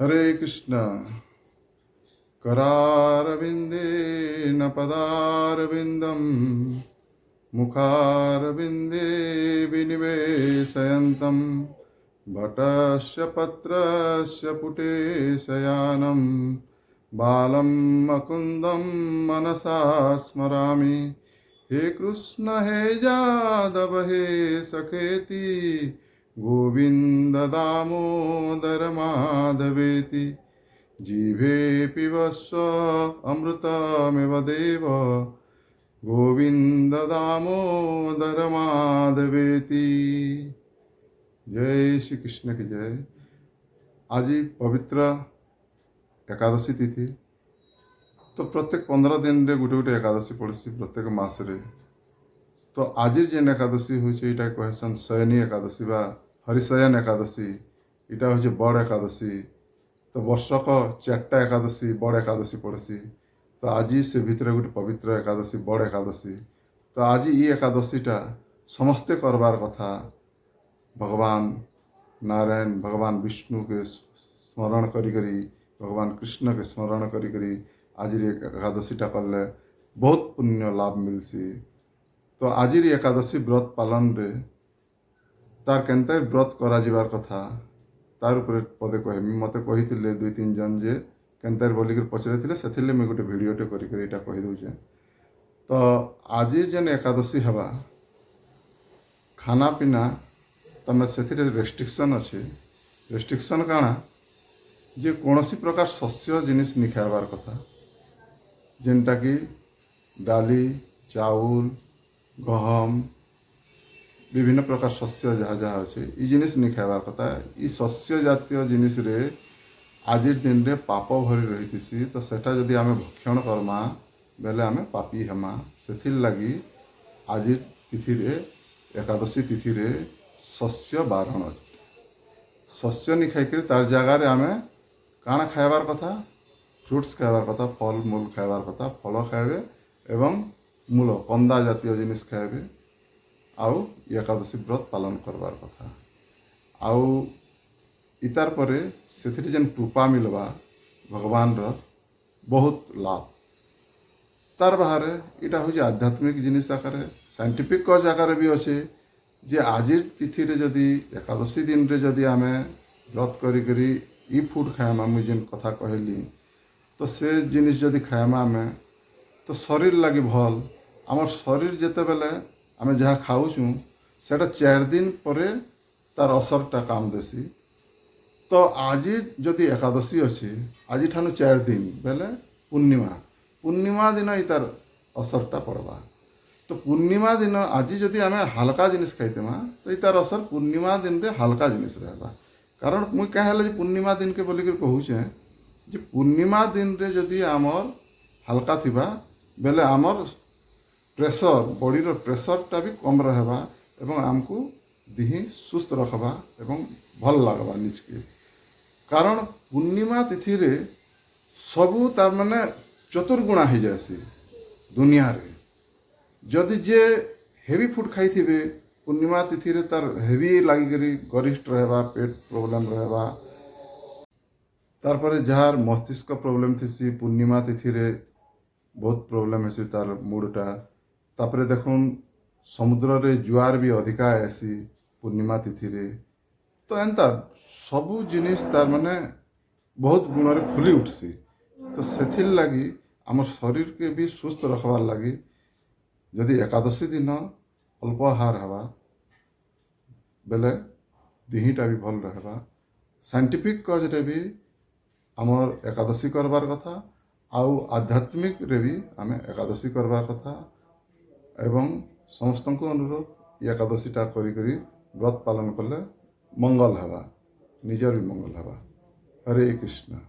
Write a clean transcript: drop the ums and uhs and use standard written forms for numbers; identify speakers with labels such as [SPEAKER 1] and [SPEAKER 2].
[SPEAKER 1] हरे कृष्ण। करारविन्देन पदारविन्दं मुखारविन्दे विनिवेशयन्तं भटस्य पत्रस्य पुटे शयानं बालं मुकुन्दं मनसा स्मरामि। हे कृष्ण हे यादव हे सखेति गोविन्द दामोदर माधवेति। जीवे पिबस्व अमृतमेव देव गोविंद दामोदर माधवेति। जय श्री कृष्ण की जय। आज पवित्र एकादशी तिथि। तो प्रत्येक 15 दिन रे गोटे गोटे एकादशी पड़सी प्रत्येक मासरे। तो आज जेन एकादशी होइछे इटा कहसन शयनी एकादशी बा हरिशयन एकादशी। इटा होइछे बड़ एकादशी। तो वर्षक 4टा एकादशी बड़ एकादशी पड़सी। तो आज से भितर गोटे पवित्र एकादशी बड़ एकादशी। तो आज ये एकादशीटा समस्ते करबार कथा। भगवान नारायण भगवान विष्णु के स्मरण करी भगवान कृष्ण के स्मरण करी आज एकादशीटा कले बहुत पुण्य लाभ मिलसी। तो आज एकादशी व्रत पालन रे तार केनते व्रत करा जिबार कथा तार ऊपर पदे कहमी। मत कही 2-3 जन जे केनतार बोलिक पचरे से मुझे गोटे भिडटे करा कहीदे। तो आज जेन एकादशी हवा खाना पीना तमें से रेस्ट्रिक्शन अच्छे। रेस्ट्रिक्शन काଣା जे कौन सी प्रकार शस्य जिनिस नहीं खाइबार कथा जेनटा कि डाली चाउल गहम विभिन्न प्रकार शस्य जहाँ जहाँ अच्छे ये जिनिस नहीं खाइबार कथा। ये शस्य जातीय जिनिस रे आज दिन रे पाप भरी रही। तो सेटा जदि आमे भक्षण करमा बेले आमे पापी हेमा। सेथिर लगी आज तिथि रे एकादशी तिथि रे शस्य बारण अच्छे। शस्य नहीं खाई तार जगार आमे काଣା खाइबार कथा फ्रुट्स खाइबार कथा फल मूल खाइबार कथा फल खाइबे एवं मूल कंदा जातीय जिनिस खाइबे आउ एकादशी व्रत पालन करबार कथा। आउ इतार परे से जेन कृपा मिलवा भगवान रो बहुत लाभ। तार बाहर इटा हूँ आध्यात्मिक जिनिस आकार साइंटिफिक कज आकार भी अच्छे जे आज तिथि रे जदि एकादशी दिन रे जदि आमे व्रत करी ई फूड खाएमा मुझे जेन कथा कहली तो से जिनिस जदि खाएमा आमे तो शरीर लगी भल। आमर शरीर जेते बेले आमे जहाँ खाऊँ सेटा 4 दिन परे तार असरटा काम देसी। तो आज जदि एकादशी अच्छे आज ठानु 4 दिन बेले पूर्णिमा दिन ही तार असरटा पड़वा। तो पूर्णिमा दिन आज जदि आमे हल्का जिनिस खाइतेमा तो तार असर पूर्णिमा दिन रे हल्का जिनिस रहबा। कारण मुई कहे पूर्णिमा दिन के बोलिक कहूचे जे पूर्णिमा दिन रे जदि आमर हल्का थिबा बेले आमर प्रेशर बॉडी रो प्रेशरटा भी कम रहबा एवं आमको दिही सुस्थ रखबा एवं भल लगबा निजके। कारण पूर्णिमा तिथि रे सबू तार माने चतुर्गुणा हो जासी दुनिया रे। जदि जे हेवी फूड खाई थिबे पूर्णिमा तिथि रे तार हेवी लागिकरी गरिष्ठ रहबा पेट प्रॉब्लम रहबा। तार परे जार मस्तिष्क प्रॉब्लम थीसी पूर्णिमा तिथि रे बहुत प्रॉब्लम है तार मूडटा। तापरे देखुन समुद्र रे जुआर भी अधिका आसी पूर्णिमा तिथि रे। तो एंता सबू जिनिस तार माने बहुत गुण रे फुली उठसी। तो सेथिर लगी आम शरीर के भी सुस्थ रखबार लगी जदि एकादशी दिन अल्प आहार हवा बेले दिहीटा भी भल रहबा। साइंटिफिक कज रे भी आमर एकादशी करबार कथा आउ आध्यात्मिक रे भी आमे एकादशी करबार कथा। एवं समस्त को अनुरोध एकादशीटा करी व्रत पालन कले मंगल हवा निजर भी मंगल हवा। हरे कृष्ण।